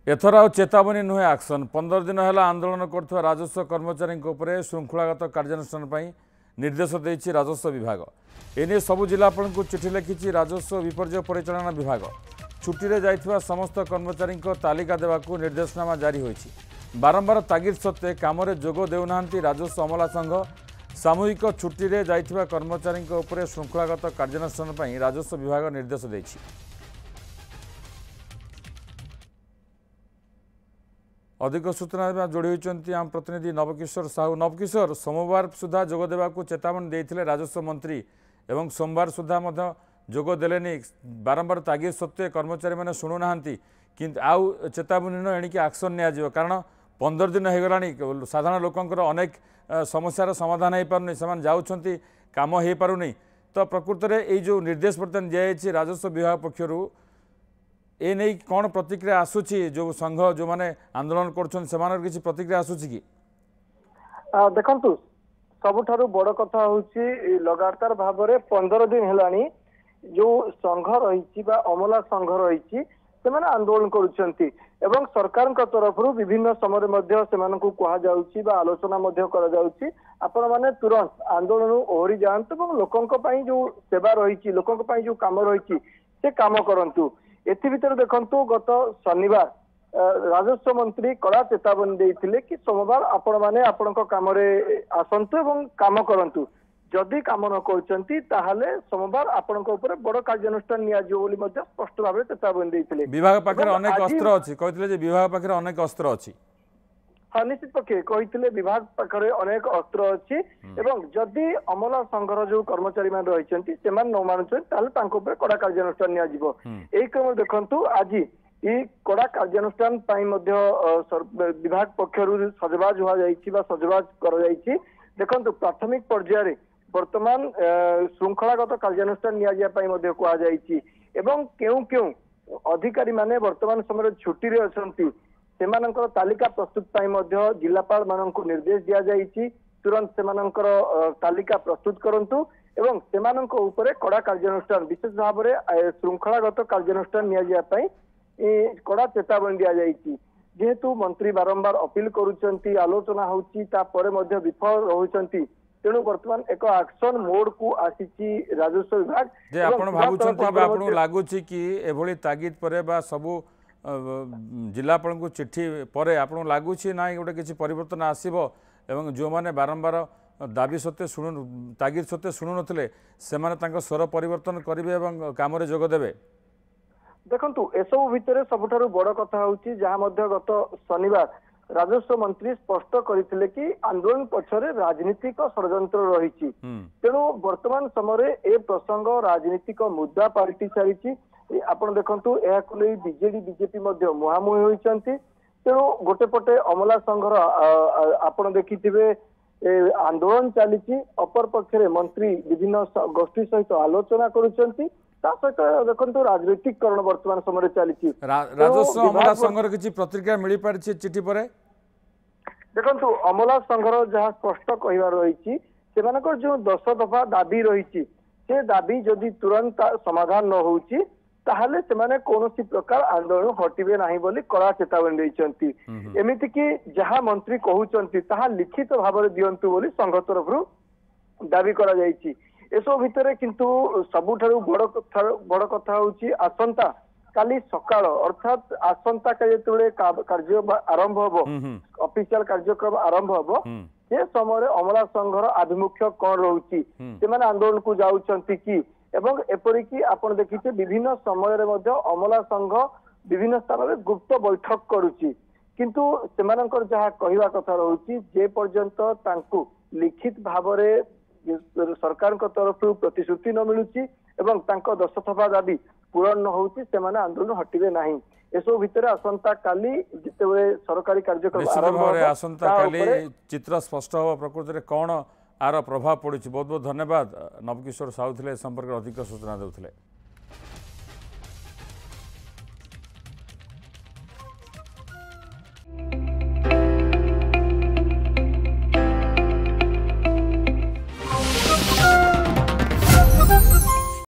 एथर आ चेतावनी नुहे एक्शन 15 दिन है आंदोलन कर राजस्व कर्मचारी श्रृंखलागत कार्यानुष्ठान निर्देश देती राजस्व विभाग। एने सबु जिलापाल को चिठी लिखी राजस्व विपर्यय परिचालना विभाग। छुट्टी में जाइथिबा समस्त कर्मचारी तालिका देवाकू निर्देशनामा जारी होईछि। बारंबार तागिद सत्वे काम जोग देउना राजस्व अमला संघ सामूहिक छुट्टी में जाइथिबा कर्मचारी श्रृंखलागत कार्यानुष्ठान राजस्व विभाग निर्देश देछि। अधिक सूचना जोड़ी होती आम प्रतिनिधि नवकिशोर साहू। नवकिशोर, सोमवार सुधा जोग देवाकू चेतावनी देते राजस्व मंत्री एवं सोमवार सुधा जोग देलेनी। बारंबार तागिद सत्वे कर्मचारी मैंने शुणुना कि आउ चेतावनी न एणिकी एक्शन निया कारण 15 दिन होगा साधारण लोकंर अनेक समस्यार समाधान हो पारनी से जाऊँच काम हो पारुनी। तो प्रकृत में ये जो निर्देश बर्तमान दिखाई राजस्व विभाग पक्षर ए नहीं कौन प्रतिक्रिया आसूची जो संघ जो माने आंदोलन कर किसी प्रतिक्रिया आसूची कि देखंतु सबुठारु बड़ कथा होची लगातार भाव में 15 दिन हेलानी जो संघ रही अमला संघ रही आंदोलन करुछंती एवं सरकार तरफ विभिन्न समय आलोचना आपण माने तुरंत आंदोलन ओहरी जातु लोकों जो सेवा रही लोकों जो काम रही से काम करंतु। एथि भितर देखंतु गत शनिवार राजस्व मंत्री कड़ा चेतावनी देइथिले कि सोमवार आपण माने आपणक काम रे आसंतु एवं काम करंतु। जदि काम न करचंती ताहाले सोमवार आपणक ऊपर बड़ कार्यानुष्ठान निया जो बोली मध्ये स्पष्ट भाबे चेतावनी देइथिले। विभाग पाखरे अनेक अस्त्र अछि कहिथिले जे विभाग पाखरे अनेक अस्त्र अछि। हाँ निश्चित पक्षे कही विभाग पाखे अनेक अस्त्र अच्छी एवं जदि अमला संघर जो कर्मचारी मान रही न मानुचे कड़ा कार्यानुष्ठान निया क्रम देखु आज ये कड़ा कार्यानुष्ठान विभाग पक्षर सजबाज हुआ सजबाज कर देखु प्राथमिक पर्यायर वर्तमान श्रृंखलागत कार्यानुष्ठान निया एवं क्यों क्यों अधिकारी माने वर्तमान समय छुट्टी रे अछंती सेमानंकर तालिका प्रस्तुत जिलापाल मानक निर्देश दि जाइए तुरंत सेमानंकर तालिका प्रस्तुत करंतु एवं सेमानंक ऊपर कड़ा कार्यानुष्ठान विशेष भाव में श्रृंखलागत कार्यानुष्ठान निया कड़ा चेतावनी दि जाइए। जेहेतु मंत्री बारंबार अपील करुचंती आलोचना होची तापर मध्य विफल रहउचंती तेणु वर्तमान एक एक्शन मोड को आसी राजस्व विभाग। जे आपण भाबुचंती बा आपण लागुची कि एभली तागिद परे बा सबु जिलापाल को चिट्ठी पर आपन लगुच ना गोटे किसी परिवर्तन आसो एवं जो मैंने बारंबार दाबी सत्वे शुणु तागिद सत्वे शुणु नथिले से स्वर परिवर्तन करेंगे और काम जोग देवे। देखंतु एसबू भितर सबुठारु बड़ कथा होची जहाँ मध्य गत शनिवार राजस्व मंत्री स्पष्ट करथिले कि आंदोलन पछरे राजनीतिक षड्यंत्र रही तेणु वर्तमान समय ए प्रसंग राजनीतिक मुद्दा पाल्टी सारी आपण देखंतु बीजेडी बीजेपी मुहांमुही होइचंती। तेणु गोटे पटे अमला संघर आपण देखिथिबे आंदोलन चली अपर पक्षरे मंत्री विभिन्न गोष्ठी सहित आलोचना करुचंती सहित देखंतु राजनीतिकरण वर्तमान समय चली। राजस्व अमला संघर किछि प्रतिक्रिया मिली पारिछि चिठी परे देखंतु अमला संघर जहाँ स्पष्ट कहिबार रही सेमानकर जो 10 दफा दाबी रही से दाबी जदि तुरंत समाधान न होउची ताहले सेमाने कोनोसी प्रकार आंदोलन हटिबे नाही बोली कड़ा चेतावनी देइचंती। एमिति कि जहाँ मंत्री कहउचंती ताहा लिखित भाव में दियंतु बोली संघ तरफ दाबी करा जाइछि। एसो भितरे किंतु सबुठारु बड़ कथा होची आसंता काली सकाळ अर्थात आसंता जेतेबेले कार्य आरंभ हबो ऑफिशियल कार्यक्रम आरंभ हबो से समय अमला संघर आभिमुख्य कौन रोची से आंदोलन को जाउचंती कि एवं एपरिकी आपण देखिए विभिन्न समय अमला संघ विभिन्न स्थान में गुप्त बैठक करुच्ची किंतु सेमानंकर जहाँ कहवा कथा रही जे पर्यंत तांकु लिखित भाव में सरकार तरफ प्रतिश्रुति न मिलुची एवं तांको 10 दफा दाबी पूरण न होउची सेमाने आंदोलन हटिबे नाही। एसो भितर आसंता काली जितेबे सरकारी कार्यक्रम आरंभ आसंता काली चित्र स्पष्ट हो प्रकृति में कौन आर प्रभाव पड़ी। बहुत बहुत धन्यवाद नवकिशोर साहू थे संपर्क अधिक सूचना देते।